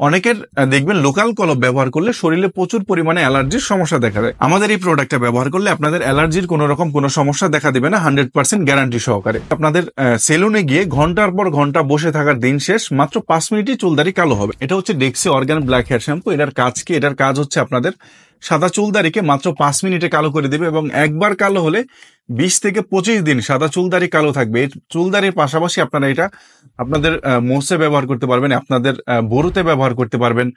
অনেকের দেখবেন লোকাল কলম ব্যবহার করলে শরীরে প্রচুর পরিমাণে অ্যালার্জির সমস্যা দেখা দেয়। আমাদের এই প্রোডাক্টটা ব্যবহার করলে আপনাদের অ্যালার্জির কোনো রকম কোনো সমস্যা দেখা দেবে না, 100% গ্যারান্টি সহকারে। আপনাদের সেলুনে গিয়ে ঘন্টার পর ঘন্টা বসে থাকার দিন শেষ, মাত্র 5 মিনিটই চুলদারি কালো হবে। এটা হচ্ছে ডেক্সি অর্গান ব্ল্যাক হেয়ার শ্যাম্পু। এটার কাজ কি? এটার কাজ হচ্ছে আপনাদের সাদা চুলদারিকে মাত্র 5 মিনিটে কালো করে দেবে, এবং একবার কালো হলে 20 থেকে 25 দিন সাদা চুলদারি কালো থাকবে। এই চুলদারির পাশাপাশি আপনারা এটা আপনাদের মোসে ব্যবহার করতে পারবেন, আপনাদের বড়ুতে ব্যবহার করতে পারবেন।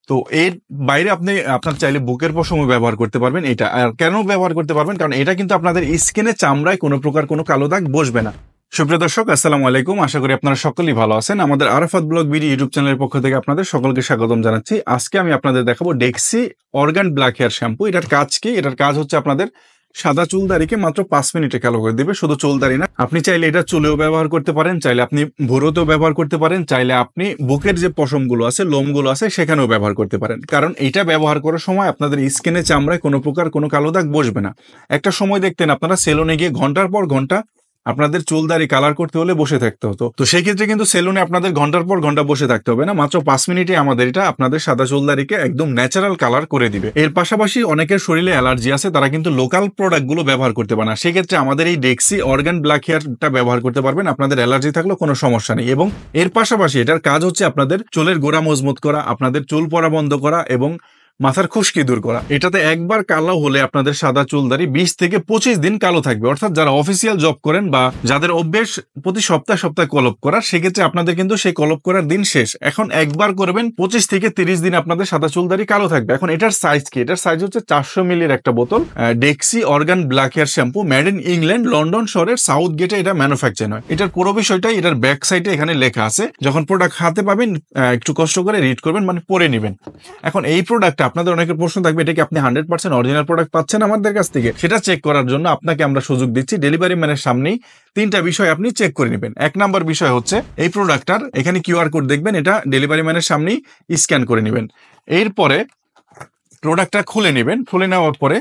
তো এর বাইরে আপনি আপনার চাইলে বুকের পশমও ব্যবহার করতে পারবেন। এটা আর কেন ব্যবহার করতে পারবেন? কারণ এটা কিন্তু আপনাদের স্কিনে চামড়ায় কোনো প্রকার কোনো কালো দাগ বসবে না। সুপ্রিয় দর্শক, আসসালামু আলাইকুম। আশা করি আপনারা সকলেই ভালো আছেন। আমাদের আরাফাত ব্লগ বিডি ইউটিউব চ্যানেলের পক্ষ থেকে আপনাদের সকলকে স্বাগতম জানাচ্ছি। আজকে আমি আপনাদের দেখাবো ডেক্সি অর্গান ব্ল্যাক হেয়ার শ্যাম্পু। এটার কাজ কি? এটার কাজ হচ্ছে আপনাদের সাদা চুলদারিকে মাত্র 5 মিনিটে কালো করে দেবে। শুধু চুলদারি না, আপনি চাইলে এটা চুলেও ব্যবহার করতে পারেন, চাইলে আপনি ভুরুতেও ব্যবহার করতে পারেন, চাইলে আপনি বুকের যে পশমগুলো আছে, লোমগুলো আছে, সেখানেও ব্যবহার করতে পারেন। কারণ এটা ব্যবহার করার সময় আপনাদের স্কিনে চামড়ায় কোনো প্রকার কোনো কালো দাগ বসবে না। একটা সময় দেখতেন আপনারা সেলুনে গিয়ে ঘন্টার পর ঘন্টা আপনাদের চুলদারি কালার করতে হলে বসে থাকতে হতো। তো সেই ক্ষেত্রে কিন্তু সেলুনে আপনাদের ঘন্টার পর ঘন্টা বসে থাকতে হবে না, মাত্র 5 মিনিটে আমাদের এটা আপনাদের সাদা চুলদারিকে একদম ন্যাচারাল কালার করে দিবে। এর পাশাপাশি অনেকের শরীরে অ্যালার্জি আছে, তারা কিন্তু লোকাল প্রোডাক্টগুলো ব্যবহার করতে পারে না। সেক্ষেত্রে আমাদের এই ডেক্সি অর্গান ব্ল্যাক হেয়ারটা ব্যবহার করতে পারবেন। আপনাদের অ্যালার্জি থাকলেও কোনো সমস্যা নেই। এবং এর পাশাপাশি এটার কাজ হচ্ছে আপনাদের চুলের গোড়া মজবুত করা, আপনাদের চুল পড়া বন্ধ করা এবং মাথার খুশকি দূর করা। এটাতে একবার কালো হলে আপনাদের সাদা চুলদারি 20 থেকে 25 দিন কালো থাকবে। অর্থাৎ যারা অফিসিয়াল জব করেন বা যাদের অভ্যেস প্রতি সপ্তাহে কলপ করার, সেক্ষেত্রে আপনাদের কিন্তু সেই কলপ করার দিন শেষ। এখন একবার করবেন, 25 থেকে 30 দিন আপনাদের সাদা চুলদারি কালো থাকবে। এখন এটার সাইজ কি? এটার সাইজ হচ্ছে 400 মিলির একটা বোতল। Dexe argan black hair shampoo, made in England, London শহরের সাউথ গেটে এটা ম্যানুফ্যাকচার হয়। এটার পুরো বিষয়টাই এটার ব্যাক সাইডে এখানে লেখা আছে। যখন প্রোডাক্ট হাতে পাবেন একটু কষ্ট করে রিড করবেন, মানে পড়ে নেবেন। এখন এই প্রোডাক্টটা আপনাদের অনেকের প্রশ্ন থাকবে, এটা কি আপনি 100% অরিজিনাল প্রোডাক্ট পাচ্ছেন আমাদের কাছ থেকে? সেটা চেক করার জন্য আপনাকে আমরা সুযোগ দিচ্ছি। ডেলিভারি ম্যানের সামনেই 3টা বিষয় আপনি চেক করে নেবেন। 1 নাম্বার বিষয় হচ্ছে এই প্রোডাক্টটার এখানে কিউআর কোড দেখবেন, এটা ডেলিভারি ম্যানের সামনেই স্ক্যান করে নেবেন। এরপরে প্রোডাক্টটা খুলে নেবেন। খুলে নেওয়ার পরে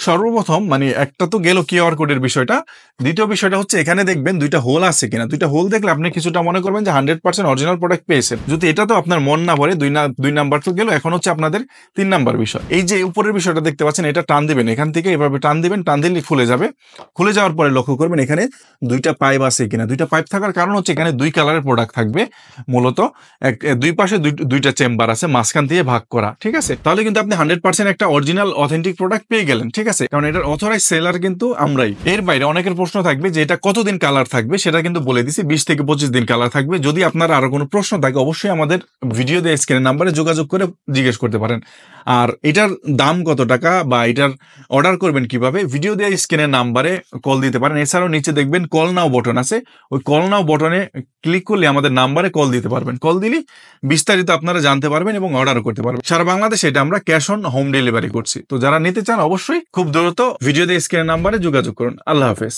সর্বপ্রথম, মানে একটা তো গেল কিউআর কোডের বিষয়টা, দ্বিতীয় বিষয়টা হচ্ছে এখানে দেখবেন 2টা হোল আছে কিনা। 2টা হোল দেখলে আপনি কিছুটা মনে করবেন যে 100% অরিজিনাল প্রোডাক্ট পেয়েছেন। যদি এটা তো আপনার মন না ভরে, 2 নাম্বার তো গেল। এখন হচ্ছে আপনাদের 3 নাম্বার বিষয়। এই যে উপরের বিষয়টা দেখতে পাচ্ছেন, এটা টান দিবেন, এখান থেকে এভাবে টান দিবেন। টান দিলে খুলে যাবে। খুলে যাওয়ার পরে লক্ষ্য করবেন এখানে 2টা পাইপ আছে কিনা। 2টা পাইপ থাকার কারণ হচ্ছে এখানে 2 কালারের প্রোডাক্ট থাকবে। মূলত দুই পাশে 2টা চেম্বার আছে, মাঝখান দিয়ে ভাগ করা। ঠিক আছে? তাহলে কিন্তু আপনি 100% একটা অরিজিনাল অথেন্টিক প্রোডাক্ট পেয়ে গেলেন। ঠিক আছে? কারণ এটার অথরাইজ সেলার কিন্তু আমরাই। এর বাইরে অনেকের প্রশ্ন থাকবে যে এটা কতদিন কালার থাকবে, সেটা কিন্তু বলে দিছি, 20 থেকে 25 দিন কালার থাকবে। যদি আপনার আরো কোনো প্রশ্ন থাকে, অবশ্যই আমাদের ভিডিও দিয়ে স্ক্রিনের নাম্বারে যোগাযোগ করে জিজ্ঞেস করতে পারেন। আর এটার দাম কত টাকা বা এটার অর্ডার করবেন কিভাবে, ভিডিও দিয়ে স্ক্রিনের নাম্বারে কল দিতে পারেন। এছাড়াও নিচে দেখবেন কল নাও বটন আছে, ওই কল নাও বটনে ক্লিক করলে আমাদের নাম্বারে কল দিতে পারবেন। কল দিলে বিস্তারিত আপনারা জানতে পারবেন এবং অর্ডার করতে পারবেন। সারা বাংলাদেশে এটা আমরা ক্যাশ অন হোম ডেলিভারি করছি। তো যারা নিতে চান অবশ্যই খুব দ্রুত ভিডিও দিয়ে স্ক্রিনের নাম্বারে যোগাযোগ করুন। আল্লাহ হাফেজ।